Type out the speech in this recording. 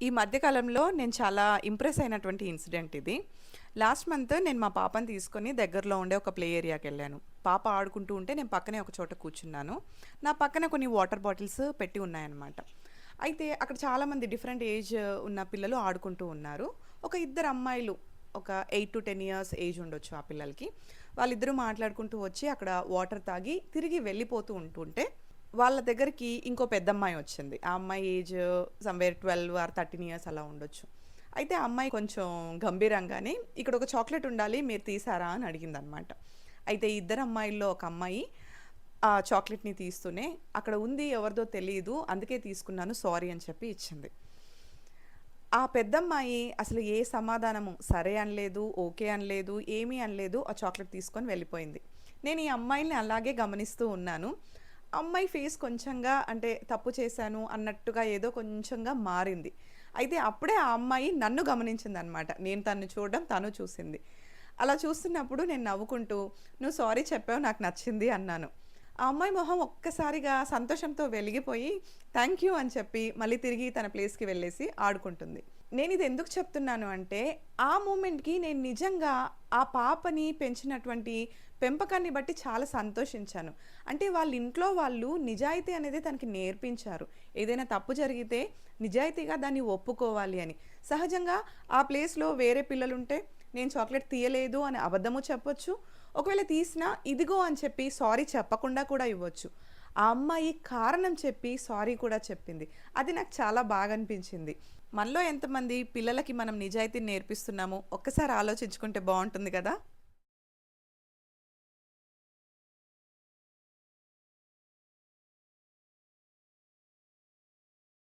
ఈ మధ్య కాలంలో నేను చాలా ఇంప్రెస్ అయినటువంటి ఇన్సిడెంట్ ఇది. లాస్ట్ మంత్ నేను మా పాపని తీసుకొని దగ్గరలో ఉండే ఒక ప్లే ఏరియాకెళ్ళాను. పాప ఆడుకుంటూ ఉంటే నేను పక్కనే ఒక చోట కూర్చున్నాను. నా పక్కన కొన్ని వాటర్ బాటిల్స్ పెట్టి ఉన్నాయన్నమాట. అయితే అక్కడ చాలామంది డిఫరెంట్ ఏజ్ ఉన్న పిల్లలు ఆడుకుంటూ ఉన్నారు. ఒక ఇద్దరు అమ్మాయిలు ఒక 8-10 ఇయర్స్ ఏజ్ ఉండొచ్చు ఆ పిల్లలకి. వాళ్ళిద్దరూ మాట్లాడుకుంటూ వచ్చి అక్కడ వాటర్ తాగి తిరిగి వెళ్ళిపోతూ ఉంటుంటే వాళ్ళ దగ్గరికి ఇంకో పెద్దమ్మాయి వచ్చింది. ఆ అమ్మాయి ఏజ్ సమ్‌వేర్ 12 ఆర్ 13 ఇయర్స్ అలా ఉండొచ్చు. అయితే ఆ అమ్మాయి కొంచెం గంభీరంగానే ఇక్కడ ఒక చాక్లెట్ ఉండాలి మీరు తీసారా అని అడిగిందనమాట. అయితే ఈ ఇద్దరు అమ్మాయిల్లో ఒక అమ్మాయి ఆ చాక్లెట్‌ని తీస్తూనే అక్కడ ఉంది ఎవరిదో తెలీదు అందుకే తీసుకున్నాను సారీ అని చెప్పి ఇచ్చింది. ఆ పెద్దమ్మాయి అసలు ఏ సమాధానము సరే అనలేదు, ఓకే అనలేదు, ఏమీ అనలేదు. ఆ చాక్లెట్ తీసుకొని వెళ్ళిపోయింది. నేను ఈ అమ్మాయిల్ని అలాగే గమనిస్తూ ఉన్నాను. అమ్మాయి ఫేస్ కొంచెంగా అంటే తప్పు చేశాను అన్నట్టుగా ఏదో కొంచెంగా మారింది. అయితే అప్పుడే ఆ అమ్మాయి నన్ను గమనించిందనమాట. నేను తనని చూడడం తను చూసింది. అలా చూస్తున్నప్పుడు నేను నవ్వుకుంటూ "నువ్వు సారీ చెప్పావు నాకు నచ్చింది" అన్నాను. ఆ అమ్మాయి మొహం ఒక్కసారిగా సంతోషంతో వెలిగిపోయి థ్యాంక్ యూ అని చెప్పి మళ్ళీ తిరిగి తన ప్లేస్‌కి వెళ్ళేసి ఆడుకుంటుంది. నేనిది ఎందుకు చెప్తున్నాను అంటే, ఆ మూమెంట్‌కి నేను నిజంగా ఆ పాపని పెంచినటువంటి పెంపకాన్ని బట్టి చాలా సంతోషించాను. అంటే వాళ్ళ ఇంట్లో వాళ్ళు నిజాయితీ అనేది తనకి నేర్పించారు. ఏదైనా తప్పు జరిగితే నిజాయితీగా దాన్ని ఒప్పుకోవాలి అని. సహజంగా ఆ ప్లేస్‌లో వేరే పిల్లలుంటే నేను చాక్లెట్ తీయలేదు అని అబద్ధము చెప్పొచ్చు. ఒకవేళ తీసినా ఇదిగో అని చెప్పి సారీ చెప్పకుండా కూడా ఇవ్వచ్చు. ఆ అమ్మాయి కారణం చెప్పి సారీ కూడా చెప్పింది. అది నాకు చాలా బాగా అనిపించింది. మనలో ఎంతమంది పిల్లలకి మనం నిజాయితీని నేర్పిస్తున్నామో ఒక్కసారి ఆలోచించుకుంటే బావుంటుంది కదా!